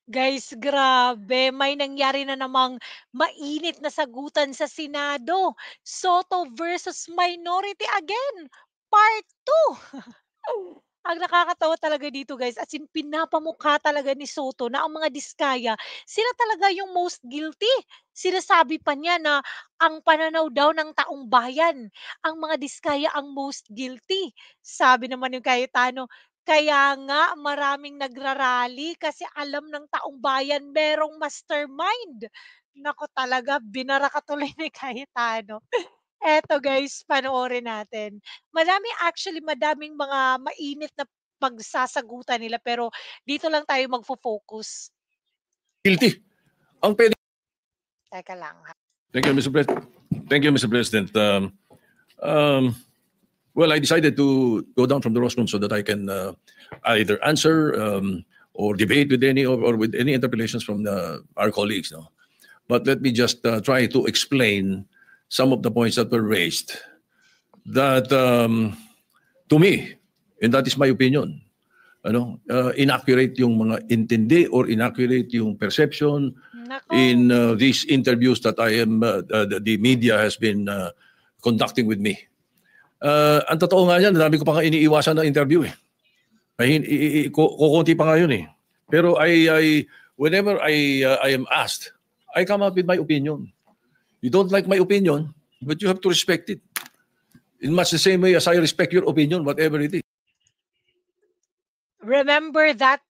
Guys, grabe. May nangyari na namang mainit na sagutan sa Senado. Soto versus Minority again, Part 2. Ang nakakatawa talaga dito guys, as in pinapamukha talaga ni Soto na ang mga Diskaya, sila talaga yung most guilty. Sinasabi pa niya na ang pananaw daw ng taong bayan, ang mga Diskaya ang most guilty. Sabi naman yung Cayetano, kaya nga maraming nagrarally kasi alam ng taong bayan merong mastermind. Nako talaga, binara ka tuloy ni Cayetano. Eto guys, panoorin natin. Madaming mga mainit na pagsasagutan nila pero dito lang tayo magfo-focus. Guilty. Ang pwede. Teka lang ha. Thank you, Mr. President. Thank you, Mr. President. Well, I decided to go down from the rostrum so that I can either answer or debate with any or with any interpellations from our colleagues. No? But let me just try to explain some of the points that were raised that, to me, and that is my opinion, inaccurate yung mga intindi or inaccurate yung perception in these interviews that the media has been conducting with me. Ang totoo nga yan, dami ko pa nga iniiwasan na interview eh. Kukunti pa nga yun eh. Pero whenever I am asked, I come up with my opinion. You don't like my opinion, but you have to respect it. In much the same way as I respect your opinion, whatever it is. Remember that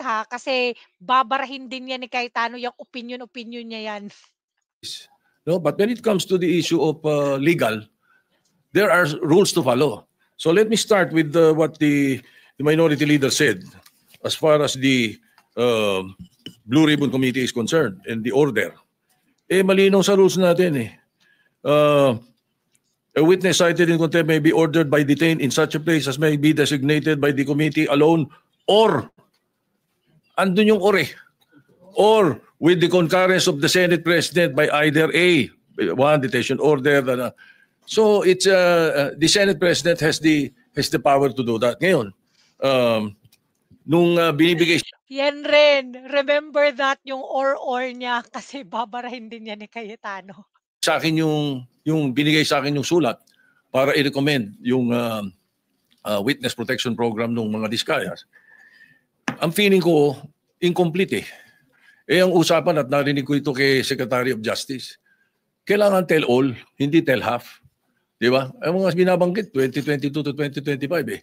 ha, kasi babarahin din yan ni Cayetano yung opinion niya yan. No, but when it comes to the issue of legal, there are rules to follow. So let me start with what the minority leader said as far as the Blue Ribbon Committee is concerned and the order. Malinaw sa rules natin eh. A witness cited in contempt may be ordered by detained in such a place as may be designated by the committee alone or, andun yung or with the concurrence of the Senate President by either one detention order. So it's the Senate President has the power to do that. Ngayon, nung binibigay siya. Yan rin. Remember that yung or niya kasi babarahin din yan ni Cayetano. Sa akin yung binigay sa akin yung sulat para i-recommend yung witness protection program ng mga Diskayas. Ang feeling ko, incomplete eh. Ang usapan at narinig ko ito kay Secretary of Justice, kailangan tell all, hindi tell half. Di ba? Ang mga binabanggit, 2022 to 2025 eh.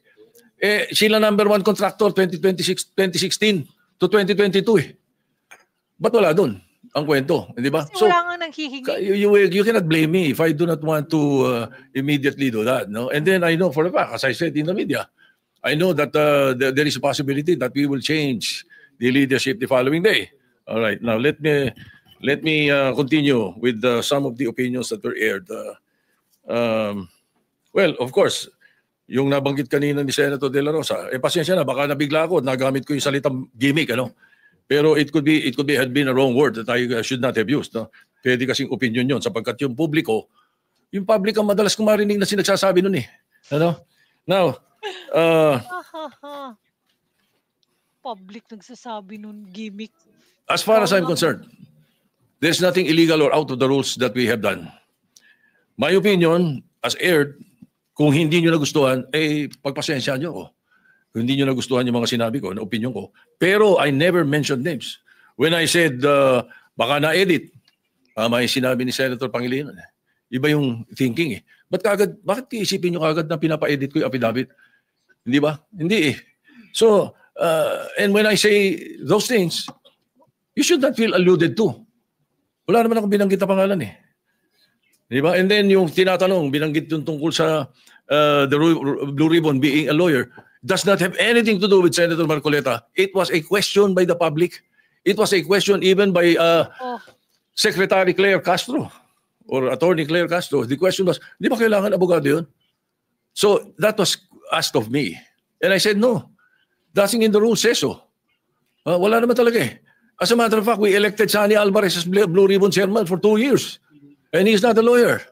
Sila number one contractor, 2016 to 2022 eh. Ba't wala doon ang kwento? Di ba? So, wala nga nanghihingi. You cannot blame me if I do not want to immediately do that. No? And then I know for a fact, as I said in the media, I know that there is a possibility that we will change the leadership the following day. All right. Now, let me continue with some of the opinions that were aired. Well, of course, yung nabanggit kanina ni Senator De La Rosa, pasensya na, baka nabigla ako, nagamit ko yung salitang gimmick, Pero it could be had been a wrong word that I should not have used. No? Pwede kasing opinion yun sapagkat yung public ang madalas kong marinig na sinagsasabi nun eh. Now, public nagsasabi nun, gimmick. As far as I'm concerned, there's nothing illegal or out of the rules that we have done. My opinion, as aired, kung hindi nyo nagustuhan, pagpasensya nyo ako. Kung hindi nyo nagustuhan yung mga sinabi ko, na opinion ko. Pero I never mentioned names. When I said, baka na-edit, may sinabi ni Senator Pangilinan. Iba yung thinking eh. Bakit iisipin nyo kagad na pinapa-edit ko yung affidavit? Hindi ba? Hindi eh. So, and when I say those things, you should not feel alluded to. Wala naman akong binanggit na pangalan eh. Di ba? And then yung tinatanong, binanggit yung tungkol sa the Blue Ribbon being a lawyer, does not have anything to do with Senator Marcoleta. It was a question by the public. It was a question even by Secretary Claire Castro or Attorney Claire Castro. The question was, di ba kailangan abogado yun? So that was asked of me. And I said, no. Nothing in the rules says so. Wala naman talaga eh. As a matter of fact, we elected Sani Alvarez as Blue Ribbon chairman for 2 years. And he's not a lawyer.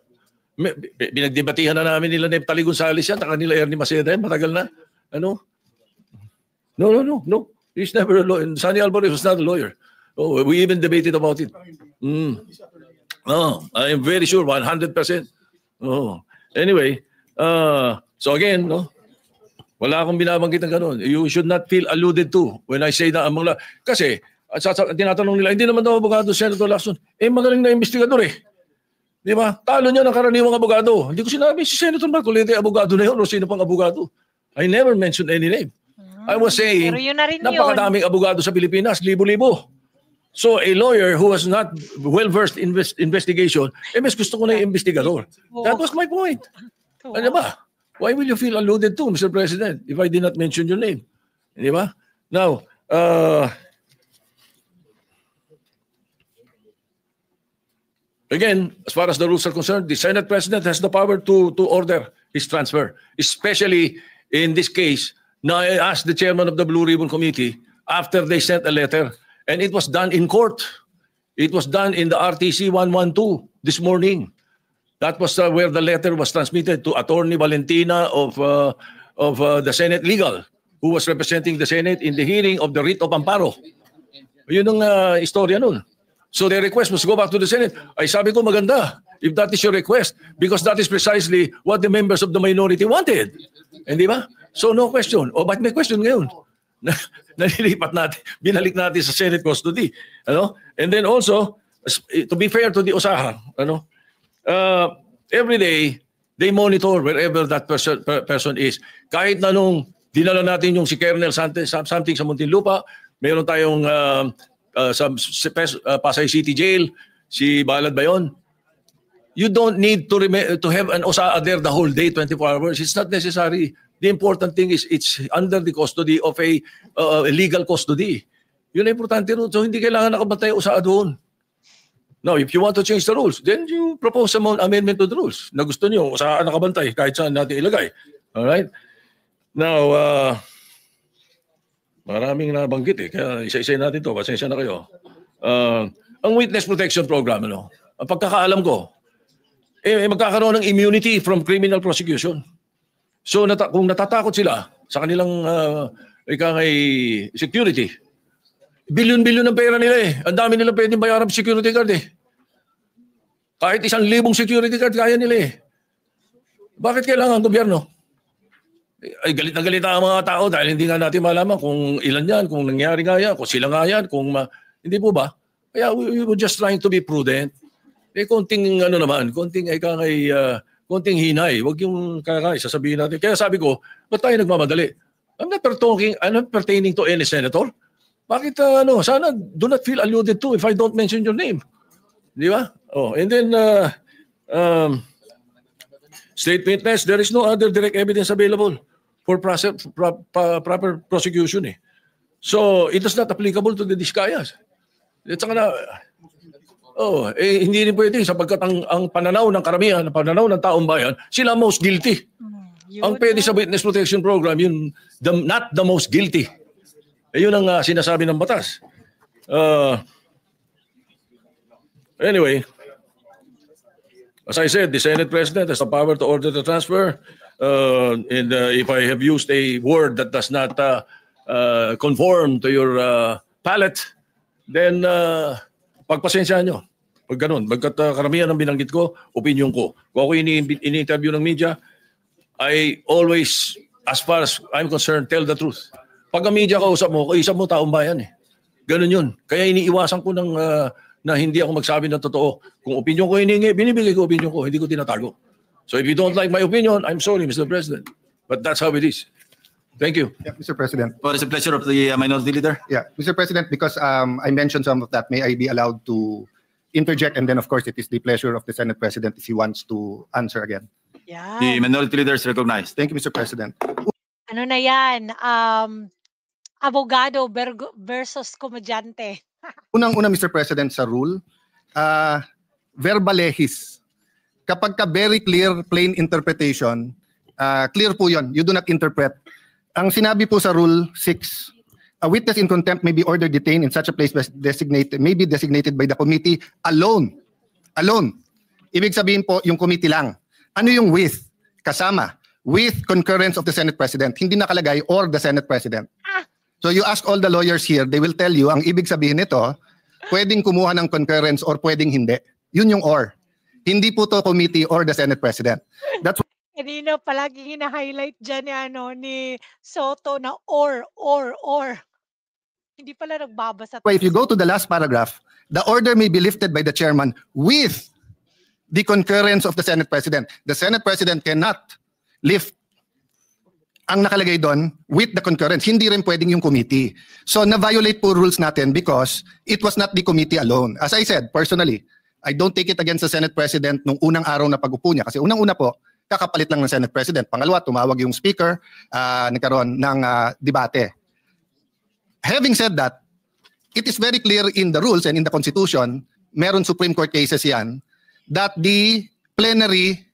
Binagdebatihan na namin nila Neftali Gonzales yan, nila Ernie Maceda yan, matagal na. No. He's never a lawyer. Sonny Alvarez was not a lawyer. Oh, we even debated about it. Oh, I am very sure, 100%. Oh, anyway, so again, no, wala akong binabanggit ng ganun. You should not feel alluded to when I say that among kasi tinatanong nila, hindi naman daw abogado Senator Lacson. Magaling na investigador eh. Di ba? Talo niya ng karaniwang abogado. Hindi ko sinabi si Senator Marcoleta abogado na yun o sino pang abogado. I never mentioned any name. I was saying, Pero yun na rin napakadaming abogado sa Pilipinas, libo-libo. So a lawyer who was not well-versed in investigation, mas gusto ko na yung investigador. That was my point. Ano ba? Why will you feel alluded to, Mr. President, if I did not mention your name? Di ba? Now, again, as far as the rules are concerned, the Senate President has the power to order his transfer, especially in this case. Now, I asked the chairman of the Blue Ribbon Committee after they sent a letter, and it was done in court. It was done in the RTC 112 this morning. That was where the letter was transmitted to Attorney Valentina of the Senate Legal, who was representing the Senate in the hearing of the writ of amparo. Yun ang istorya nun. So their request was to go back to the Senate. Ay sabi ko maganda, if that is your request, because that is precisely what the members of the minority wanted. Hindi ba? So no question. O ba't may question ngayon? Nalilipat natin, binalik natin sa Senate custody. And then also, to be fair to the OSAHA, every day, they monitor wherever that person is. Kahit na nung dinala natin yung si Colonel something sa Muntinlupa, meron tayong sa Pasay City Jail, si Balad ba yun? You don't need to have an OSAA there the whole day, 24 hours. It's not necessary. The important thing is it's under the custody of a legal custody. Yun ang importante rin. So hindi kailangan nakabantay OSAA doon. Now, if you want to change the rules, then you propose some amendment to the rules na gusto niyo OSAA nakabantay kahit saan natin ilagay. Alright? Now, maraming nabanggit eh. Kaya isa-isa natin to. Pasensya na kayo. Ang Witness Protection Program, ang pagkakaalam ko, magkakaroon ng immunity from criminal prosecution. So kung natatakot sila sa kanilang security, bilyon-bilyon ng pera nila eh. Ang dami nilang pwedeng bayaran security guard eh. Kahit 1,000 security guard kaya nila eh. Bakit kailangan gobyerno? Ay galit na galit ang mga tao dahil hindi nga natin malaman kung ilan yan, kung nangyari nga yan, kung sila nga yan, hindi po ba? Kaya we were just trying to be prudent. Konting konting hinay. Huwag yung sasabihin natin. Kaya sabi ko, ba't tayo nagmamadali? I'm not pertaining to any senator. Bakit sana do not feel alluded to if I don't mention your name. Di ba? And then state witness, there is no other direct evidence available for proper prosecution eh. So it is not applicable to the Discayas. Hindi rin pwede sapagkat ang pananaw ng karamihan, ang pananaw ng taong bayan, sila most guilty. Ang pwede sa Witness Protection Program, yun, not the most guilty. Yun ang sinasabi ng batas. Anyway, as I said, the Senate President has the power to order the transfer. And if I have used a word that does not conform to your palate, then pagpasensya nyo. Pag ganun, bagkat karamihan ng binanggit ko, opinion ko. Kung ako ini-interview ng media, I always, as far as I'm concerned, tell the truth. Pag ang media kausap mo taong bayan eh. Ganun yun. Kaya iniiwasan ko na hindi ako magsabi ng totoo. Kung opinion ko hiningi, binibigay ko opinion ko, hindi ko tinatago. So if you don't like my opinion, I'm sorry, Mr. President. But that's how it is. Thank you. Yeah, Mr. President. What is the pleasure of the minority leader? Yeah, Mr. President, because I mentioned some of that, may I be allowed to interject? And then, of course, it is the pleasure of the Senate President if he wants to answer again. Yeah. The minority leader is recognized. Thank you, Mr. President. Ano na yan? Abogado versus komedyante. Unang-una, Mr. President, sa rule, verbalehis. Kapag ka very clear, plain interpretation, clear po yun. You do not interpret. Ang sinabi po sa Rule 6, a witness in contempt may be ordered detained in such a place may be designated by the committee alone. Alone. Ibig sabihin po, yung committee lang. Ano yung with? Kasama. With concurrence of the Senate President. Hindi nakalagay or the Senate President. So you ask all the lawyers here, they will tell you, ang ibig sabihin nito, pwedeng kumuha ng concurrence or pwedeng hindi. Yun yung or. Hindi po to committee or the Senate President. That's Kanina palagi hina-highlight dyan ni Soto na or. Hindi pala nagbabasa. why if you go to the last paragraph, the order may be lifted by the chairman with the concurrence of the Senate President. The Senate President cannot lift ang nakalagay doon with the concurrence. Hindi rin pwedeng yung committee. So na-violate po rules natin because it was not the committee alone. As I said, personally, I don't take it against the Senate President nung unang araw na pag-upo niya. Kasi unang-una po, kakapalit lang ng Senate President. Pangalawa, tumawag yung speaker, nagkaroon ng debate. Having said that, it is very clear in the rules and in the Constitution, meron Supreme Court cases yan, that the plenary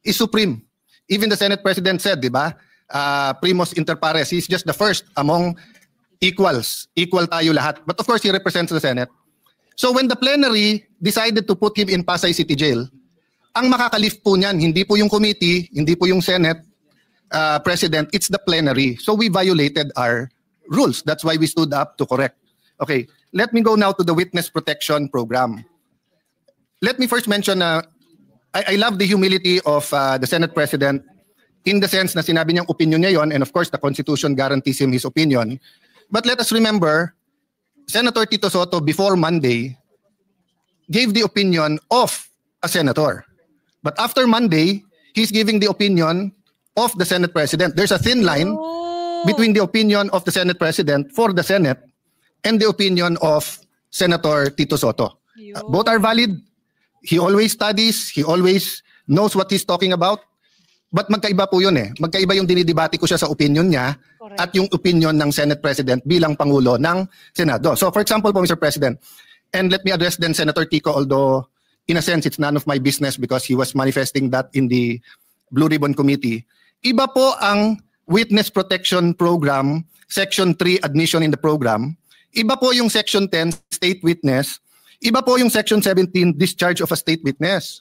is supreme. Even the Senate President said, di ba, primus inter pares, he's just the first among equals. Equal tayo lahat. But of course, he represents the Senate. So when the plenary decided to put him in Pasay City Jail, ang makakalift po niyan, hindi po yung committee, hindi po yung Senate President, it's the plenary. So we violated our rules. That's why we stood up to correct. Okay, let me go now to the witness protection program. Let me first mention, I love the humility of the Senate President in the sense na sinabi niyang opinion niya yon, and of course the Constitution guarantees him his opinion. But let us remember, Senator Tito Soto before Monday gave the opinion of a senator. But after Monday, he's giving the opinion of the Senate President. There's a thin line between the opinion of the Senate President for the Senate and the opinion of Senator Tito Soto. Both are valid. He always studies, he always knows what he's talking about. But magkaiba po yun eh. Magkaiba yung dinidebate ko siya sa opinion niya at yung opinion ng Senate President bilang Pangulo ng Senado. So for example po, Mr. President, and let me address then Senator Kiko, although in a sense it's none of my business because he was manifesting that in the Blue Ribbon Committee. Iba po ang Witness Protection Program, Section 3, Admission in the Program. Iba po yung Section 10, State Witness. Iba po yung Section 17, Discharge of a State Witness.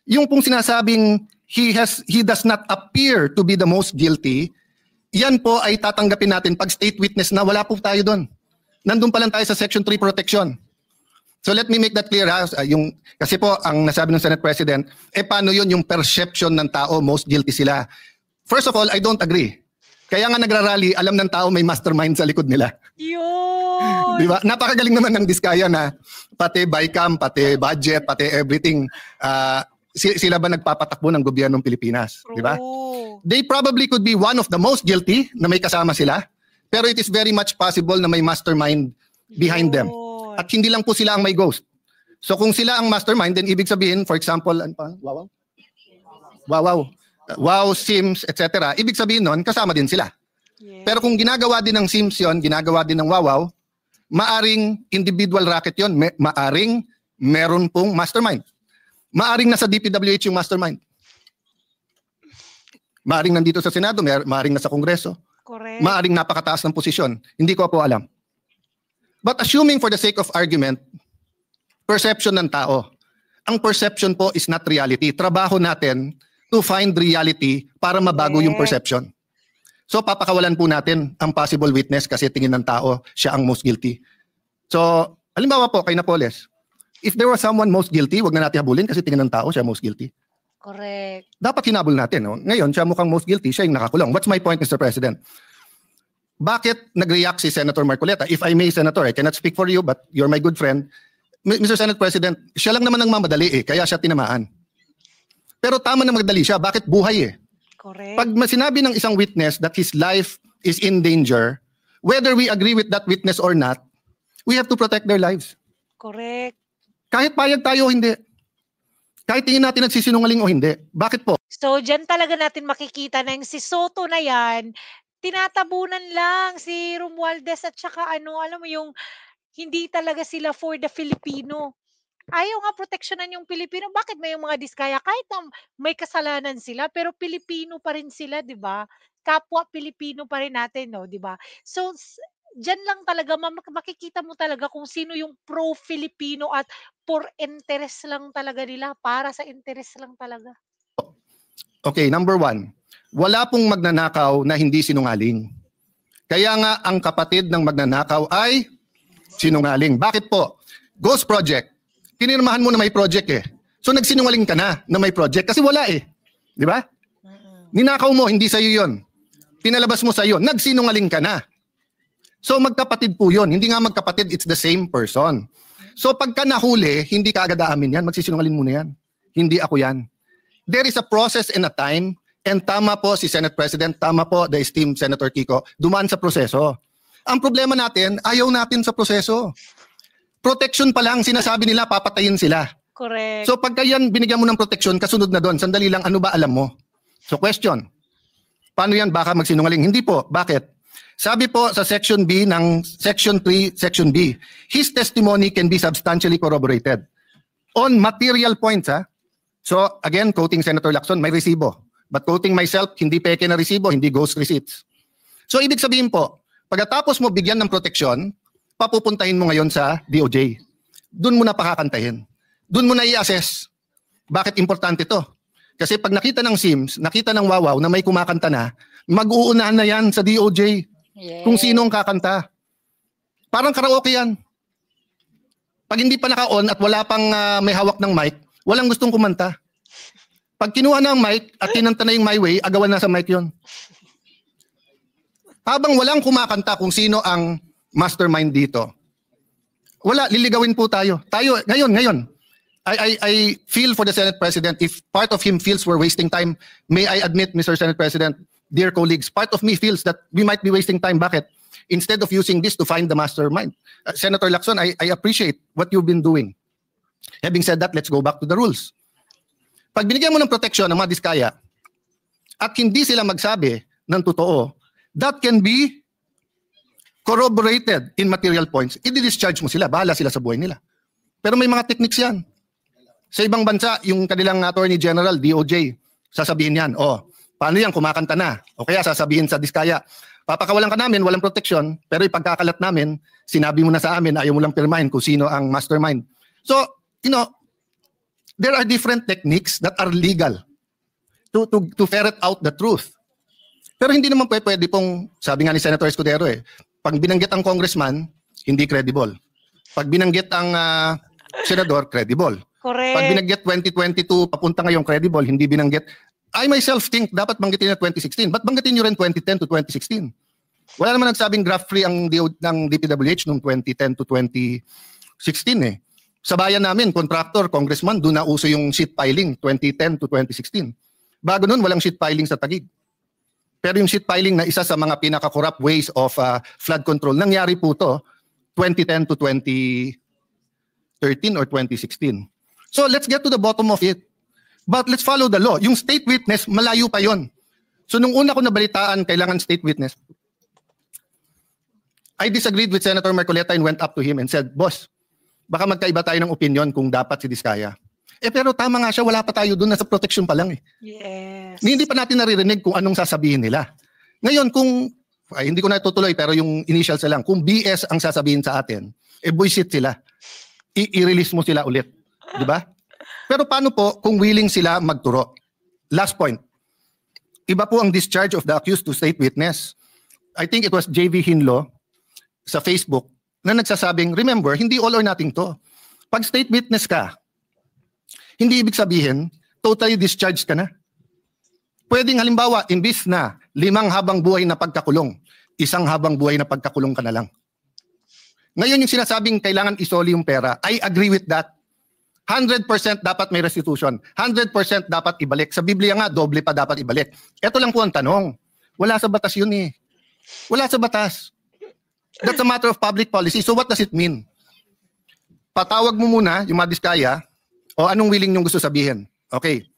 Yung pong sinasabing he does not appear to be the most guilty, yan po ay tatanggapin natin pag state witness na wala po tayo doon. Nandun pa lang tayo sa Section 3 protection. So let me make that clear. Kasi po ang nasabi ng Senate President, paano yun yung perception ng tao, most guilty sila. First of all, I don't agree. Kaya nga nagrarally, alam ng tao may mastermind sa likod nila. Yun! Di ba? Napakagaling naman ng Diskaya na pati BICAM, pati budget, pati everything, sila ba nagpapatakbo ng gobyernong Pilipinas? Di ba? They probably could be one of the most guilty na may kasama sila, pero it is very much possible na may mastermind behind them. At hindi lang po sila ang may ghost. So kung sila ang mastermind, then ibig sabihin, for example, ano pa? Wow, Sims, etc. Ibig sabihin nun, kasama din sila. Pero kung ginagawa din ng Sims yun, ginagawa din ng Wawaw, maaring individual racket yun, maaring meron pong mastermind. Maaring nasa DPWH yung mastermind. Maaring nandito sa Senado, maaring nasa Kongreso. Correct. Maaring napakataas ng posisyon. Hindi ko po alam. But assuming for the sake of argument, perception ng tao. Ang perception po is not reality. Trabaho natin to find reality para mabago yung perception. So papakawalan po natin ang possible witness kasi tingin ng tao siya ang most guilty. So, halimbawa po kay Napoles, if there was someone most guilty, wag na natin habulin kasi tingin ng tao siya most guilty. Correct. Dapat hinabol natin. No? Ngayon, siya mukhang most guilty, siya yung nakakulong. What's my point, Mr. President? Bakit nag-react si Senator Marcoleta? If I may, Senator, I cannot speak for you, but you're my good friend. Mr. Senate President, siya lang naman ang mamadali kaya siya tinamaan. Pero tama na magdali siya. Bakit buhay Correct. Pag sinabi ng isang witness that his life is in danger, whether we agree with that witness or not, we have to protect their lives. Correct. Kahit payag tayo o hindi. Kahit tingin natin nagsisinungaling o hindi. Bakit po? So, dyan talaga natin makikita na yung si Soto na yan, tinatabunan lang si Romualdez at saka alam mo yung hindi talaga sila for the Filipino. Ayaw nga proteksyonan yung Pilipino. Bakit may yung mga Diskaya? Kahit na may kasalanan sila, pero Pilipino pa rin sila, di ba? Kapwa Pilipino pa rin natin, no? Di ba? So, dyan lang talaga, makikita mo talaga kung sino yung pro-Filipino at for interest lang talaga nila, para sa interest lang talaga. Okay, number one, wala pong magnanakaw na hindi sinungaling. Kaya nga ang kapatid ng magnanakaw ay sinungaling. Bakit po? Ghost project. Pinirmahan mo na may project eh. So nagsinungaling ka na may project kasi wala eh. Di ba? Ninakaw mo, hindi sa'yo yun. Pinalabas mo sa'yo, nagsinungaling ka na. So magkapatid po yun. Hindi nga magkapatid, it's the same person. So pagka nahuli, hindi ka agad aamin yan. Magsisinungaling muna yan. Hindi ako yan. There is a process and a time. And tama po si Senate President, tama po the esteemed Senator Kiko, dumaan sa proseso. Ang problema natin, ayaw natin sa proseso. Protection pa lang, sinasabi nila, papatayin sila. Correct. So pagka yan, binigyan mo ng protection, kasunod na doon, sandali lang, ano ba alam mo? So question, paano yan baka magsinungaling? Hindi po, bakit? Sabi po sa Section B ng Section 3, Section B, his testimony can be substantially corroborated. On material points, ha? So again, quoting Senator Lacson, may resibo. But quoting myself, hindi peke na resibo, hindi ghost receipts. So ibig sabihin po, pagkatapos mo bigyan ng proteksyon, papupuntahin mo ngayon sa DOJ. Doon mo na pakakantahin. Doon mo na i-assess. Bakit importante to? Kasi pag nakita ng SIMS, nakita ng Wawaw na may kumakanta na, mag-uunahan na yan sa DOJ kung sino ang kakanta. Parang karaoke yan. Pag hindi pa naka-on at wala pang may hawak ng mic, walang gustong kumanta. Pag kinuha na ang mic at kinanta na yung My Way, agawan na sa mic yon. Habang walang kumakanta kung sino ang mastermind dito, wala, liligawin po tayo. Tayo, ngayon, I feel for the Senate President, if part of him feels we're wasting time, may I admit, Mr. Senate President, dear colleagues, part of me feels that we might be wasting time. Bakit? Instead of using this to find the mastermind. Senator Lacson, I appreciate what you've been doing. Having said that, let's go back to the rules. Pag binigyan mo ng proteksyon ng mga diskaya at hindi sila magsabi ng totoo, that can be corroborated in material points. I-discharge mo sila, bahala sila sa buhay nila. Pero may mga techniques yan. Sa ibang bansa, yung kanilang Attorney General, DOJ, sasabihin yan, paano yan, kumakanta na? O kaya sasabihin sa diskaya, papakawalan ka namin, walang proteksyon, pero ipagkakalat namin, sinabi mo na sa amin, ayaw mo lang pirmahin kung sino ang mastermind. So, there are different techniques that are legal to ferret out the truth. Pero hindi naman pwede pong, sabi nga ni Senator Escudero pag binanggit ang congressman, hindi credible. Pag binanggit ang senador, credible. Correct. Pag binanggit 2022, papunta ngayong credible, hindi binanggit. I myself think dapat banggitin na 2016. Ba't banggitin nyo rin 2010 to 2016? Wala naman nagsabing graft-free ng DPWH noong 2010 to 2016 Sa bayan namin, contractor, congressman, doon na uso yung sheet piling 2010 to 2016. Bago noon, walang sheet piling sa Taguig. Pero yung sheet piling na isa sa mga pinaka-corrupt ways of flood control, nangyari po to 2010 to 2013 or 2016. So let's get to the bottom of it. But let's follow the law. Yung state witness, malayo pa yon. So nung una ko nabalitaan, kailangan state witness. I disagreed with Senator Marcoleta and went up to him and said, Boss, baka magkaiba tayo ng opinion kung dapat si Diskaya. Pero tama nga siya, wala pa tayo doon, nasa protection pa lang Yes. Hindi pa natin naririnig kung anong sasabihin nila. Ngayon, kung, hindi ko na tutuloy, pero yung initials na lang, kung BS ang sasabihin sa atin, buisit sila. I-release mo sila ulit. Di ba? Pero paano po kung willing sila magturo? Last point. Iba po ang discharge of the accused to state witness. I think it was JV Hinlo sa Facebook na nagsasabing, remember, hindi all or nothing to. Pag state witness ka, hindi ibig sabihin, totally discharged ka na. Pwedeng halimbawa, imbis na 5 habang buhay na pagkakulong, 1 habang buhay na pagkakulong ka na lang. Ngayon yung sinasabing kailangan isoli yung pera, I agree with that. 100% dapat may restitution. 100% dapat ibalik. Sa Biblia nga, doble pa dapat ibalik. Ito lang po ang tanong. Wala sa batas yun Wala sa batas. That's a matter of public policy. So what does it mean? Patawag mo muna yung mga diskaya o anong willing nyo gusto sabihin. Okay.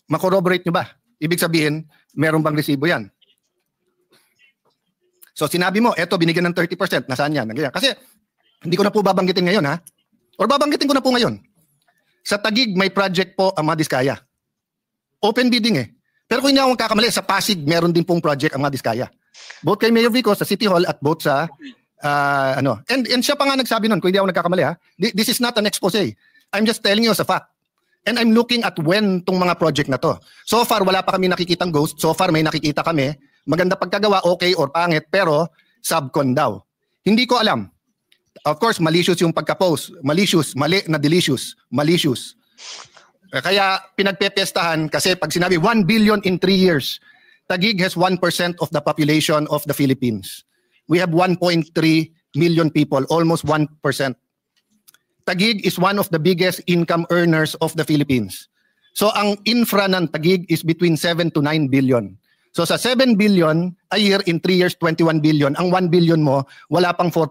Makorroborate nyo ba? Ibig sabihin, meron bang resibo yan? So sinabi mo, eto binigyan ng 30%. Nasaan yan? Kasi hindi ko na po babanggitin ngayon ha. Or babanggitin ko na po ngayon. Sa Taguig, may project po ang mga diskaya. Open bidding Pero kung hindi ako magkakamali, sa Pasig, meron din pong project ang mga diskaya. Both kay Mayor Vico sa City Hall at both sa And siya pa nga nagsabi nun, kung hindi ako nagkakamali ha, this is not an expose. I'm just telling you as a fact. And I'm looking at when tong mga project na to. So far, wala pa kami nakikitang ghost. So far, may nakikita kami. maganda pagkagawa, okay or pangit, pero subcon daw. Hindi ko alam. Of course, malicious yung pagka-post. Malicious, mali na delicious. Malicious. Kaya pinagpepestahan kasi pag sinabi 1 billion in 3 years, Taguig has 1% of the population of the Philippines. We have 1.3 million people, almost 1%. Taguig is one of the biggest income earners of the Philippines. So ang infra ng Taguig is between 7 to 9 billion. So sa 7 billion a year, in 3 years, 21 billion. Ang 1 billion mo, wala pang 4%.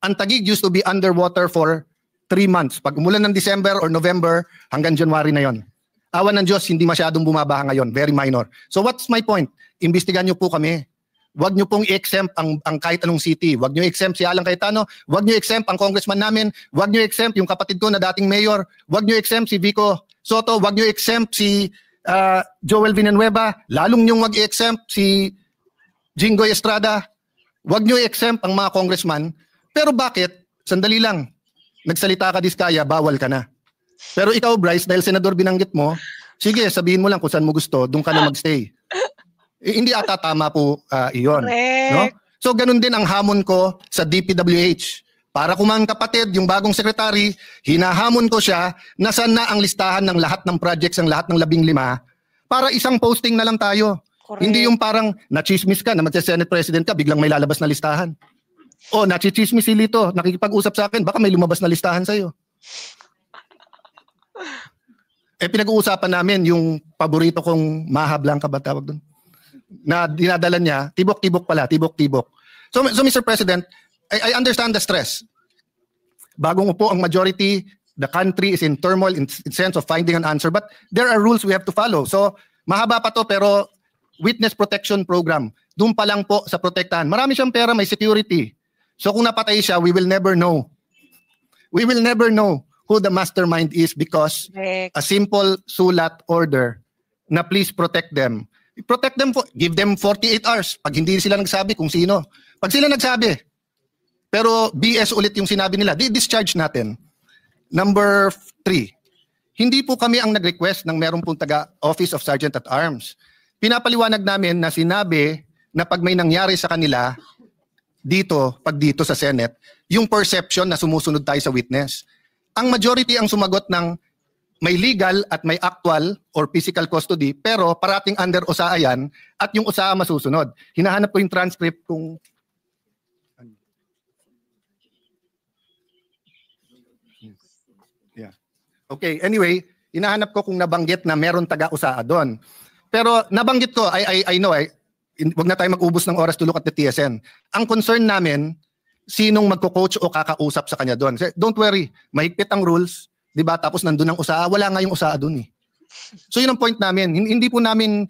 Ang Taguig used to be underwater for 3 months. Pag umulan ng December or November, hanggang January na yon. Awan ng Diyos, hindi masyadong bumabaha ngayon. Very minor. So what's my point? Imbestigahan nyo po kami. Huwag nyo pong i-exempt ang kahit anong city. Huwag nyo i-exempt si Alan Cayetano. Huwag nyo i-exempt ang congressman namin. Huwag nyo i-exempt yung kapatid ko na dating mayor. Huwag nyo i-exempt si Vico Soto. Huwag nyo i-exempt si Joel Villanueva. Lalong nyo wag i-exempt si Jinggoy Estrada. Huwag nyo i-exempt ang mga congressman. Pero bakit? Sandali lang. Nagsalita ka diskaya, bawal ka na. Pero ikaw, Bryce, dahil senador binanggit mo, sige, sabihin mo lang kung saan mo gusto, doon ka na magstay. Hindi ata tama po iyon. No? So ganun din ang hamon ko sa DPWH. Para kumang kapatid, yung bagong secretary, hinahamon ko siya na saan na ang listahan ng lahat ng projects, ang lahat ng 15, para isang posting na lang tayo. Correct. Hindi yung parang nachismis ka na magse-Senate President ka, biglang may lalabas na listahan. O, nachichismis si Lito, nakikipag-usap sa akin, baka may lumabas na listahan sa'yo. Pinag-uusapan namin yung paborito kong Maha Blanca ba tawag doon? Na dinadala niya, tibok-tibok pala, tibok-tibok. So Mr. President, I understand the stress. Bagong upo ang majority, the country is in turmoil in sense of finding an answer, but there are rules we have to follow. So mahaba pa to, pero witness protection program, doon pa lang po sa protektahan. Marami siyang pera, may security. So kung napatay siya, we will never know. We will never know who the mastermind is because a simple sulat order na please protect them. Protect them, give them 48 hours. Pag hindi sila nagsabi kung sino. Pag sila nagsabi, pero BS ulit yung sinabi nila, di-discharge natin. Number 3, hindi po kami ang nag-request ng meron pong taga-Office of Sergeant at Arms. Pinapaliwanag namin na sinabi na pag may nangyari sa kanila, pag dito sa Senate, yung perception na sumusunod tayo sa witness. Ang majority ang sumagot ng may legal at may actual or physical custody, pero parating under OSA yan at yung OSA masusunod. Hinahanap ko yung transcript kung... Yeah. Okay, anyway, hinahanap ko kung nabanggit na meron taga-OSA doon. Pero nabanggit ko, I know, wag na tayo mag-ubos ng oras to look at the TSN. Ang concern namin, sinong magko-coach o kakausap sa kanya doon. Don't worry, mahigpit ang rules, 'di ba? Tapos nandun ang USAA, wala nga yung USAA doon eh. So yun ang point namin. Hindi po namin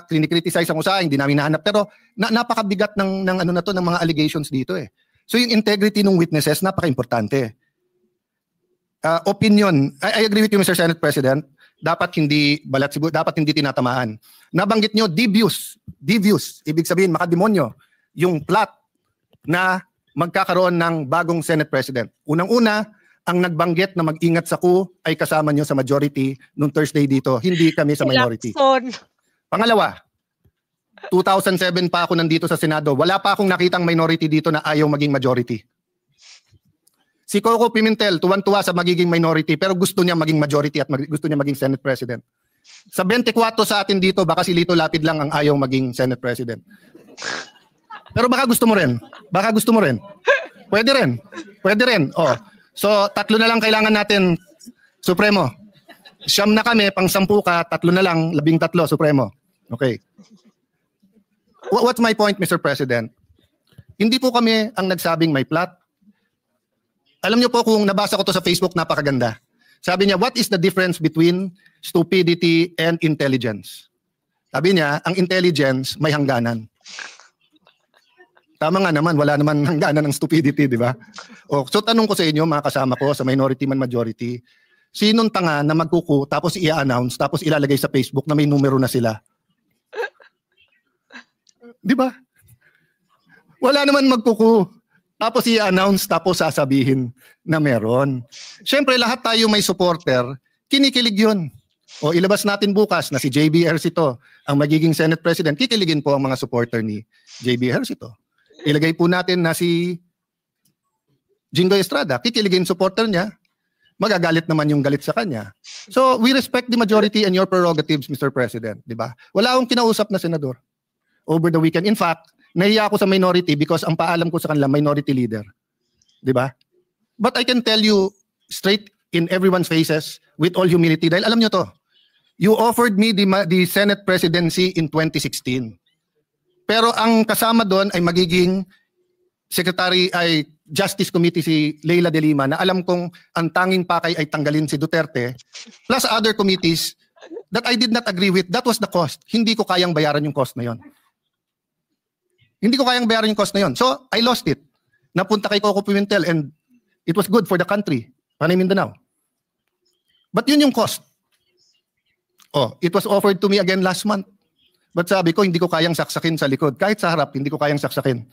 criticize ang USAA, hindi namin nahanap, pero napakabigat ng ano na to, ng mga allegations dito eh. So yung integrity ng witnesses napaka-importante. Opinion, I agree with you Mr. Senate President, dapat hindi balat sibu, dapat hindi tinatamaan. Nabanggit nyo devious, ibig sabihin makademonyo yung plot na magkakaroon ng bagong Senate President. Unang-una, ang nagbanggit na mag-ingat sa coup ay kasama nyo sa majority nung Thursday dito. Hindi kami sa minority. Pangalawa, 2007 pa ako nandito sa Senado. Wala pa akong nakitang minority dito na ayaw maging majority. Si Coco Pimentel, tuwan-tuwa sa magiging minority pero gusto niya maging majority at gusto niya maging Senate President. Sa 24 sa atin dito, baka si Lito Lapid lang ang ayaw maging Senate President. Pero baka gusto mo rin. Baka gusto mo rin. Pwede rin. Pwede rin. Oh. So, 3 na lang kailangan natin, Supremo. 9 na kami, pang 10 ka, 3 na lang, 13, Supremo. Okay. What's my point, Mr. President? Hindi po kami ang nagsabing may plot. Alam niyo po kung nabasa ko to sa Facebook, napakaganda. Sabi niya, what is the difference between stupidity and intelligence? Sabi niya, ang intelligence may hangganan. Tama nga naman, wala naman hangganan ng stupidity, di ba? So tanong ko sa inyo, mga kasama ko sa minority man majority, sinong tanga na magkuku tapos i-announce tapos ilalagay sa Facebook na may numero na sila? Di ba? Wala naman magkuku tapos i-announce tapos sasabihin na meron. Siyempre lahat tayo may supporter, kinikilig yun. O ilabas natin bukas na si JB Ejercito ang magiging Senate President, kikiligin po ang mga supporter ni JB Ejercito. Ilagay po natin na si Jingoy Estrada, kikiligin supporter niya, magagalit naman yung galit sa kanya. So we respect the majority and your prerogatives, Mr. President, di ba? Wala akong kinausap na senador over the weekend. In fact, nahiya ako sa minority because ang paalam ko sa kanila, minority leader. Di ba? But I can tell you straight in everyone's faces, with all humility, dahil alam nyo to, you offered me the Senate presidency in 2016. Pero ang kasama doon ay magiging Secretary ay Justice Committee si Leila de Lima na alam kong ang tanging pakay ay tanggalin si Duterte plus other committees that I did not agree with. That was the cost. Hindi ko kayang bayaran yung cost na yon. Hindi ko kayang bayaran yung cost na yon. So I lost it. Napunta kay Coco Pimentel and it was good for the country. Panay Mindanao. But yun yung cost. Oh, it was offered to me again last month. But sabi ko, hindi ko kayang saksakin sa likod. Kahit sa harap, hindi ko kayang saksakin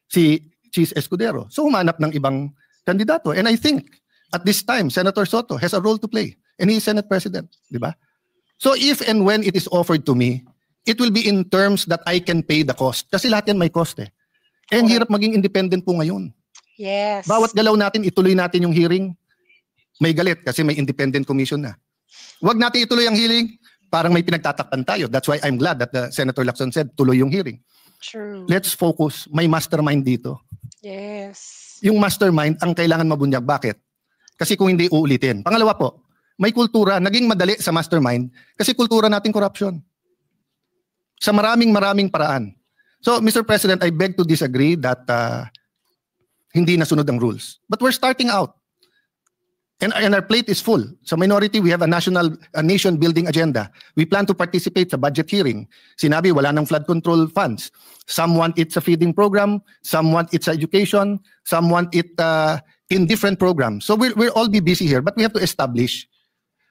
si Cheese Escudero. So humanap ng ibang kandidato. And I think, at this time, Senator Soto has a role to play. And he is Senate President. Di ba? So if and when it is offered to me, it will be in terms that I can pay the cost. Kasi lahat yan may cost eh. Eh, ang hirap maging independent po ngayon. Yes. Bawat galaw natin, ituloy natin yung hearing. May galit kasi may independent commission na. Huwag natin ituloy ang hearing, parang may pinagtatakpan tayo. That's why I'm glad that Senator Lacson said, tuloy yung hearing. True. Let's focus. May mastermind dito. Yes. Yung mastermind ang kailangan mabunyag. Bakit? Kasi kung hindi uulitin. Pangalawa po, may kultura, naging madali sa mastermind kasi kultura natin corruption. Sa maraming paraan. So, Mr. President, I beg to disagree that hindi nasunod ang rules. But we're starting out. And our plate is full. Sa minority, we have a nation-building agenda. We plan to participate sa budget hearing. Sinabi, wala ng flood control funds. Some want it sa feeding program, some want it sa education, some want it in different programs. So we'll all be busy here, but we have to establish.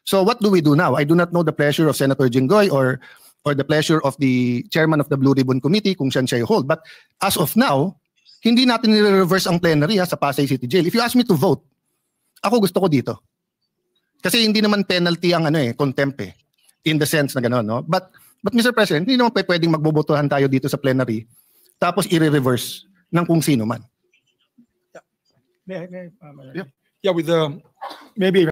So what do we do now? I do not know the pleasure of Senator Jinggoy or the pleasure of the chairman of the Blue Ribbon Committee kung siya hold. But as of now, hindi natin nire-reverse ang plenary sa Pasay City Jail. If you ask me to vote, ako gusto ko dito. Kasi hindi naman penalty ang contempt in the sense na gano'n, no? But Mr. President, hindi naman pwedeng magbobotohan tayo dito sa plenary tapos i-reverse ng kung sino man. Yeah, with maybe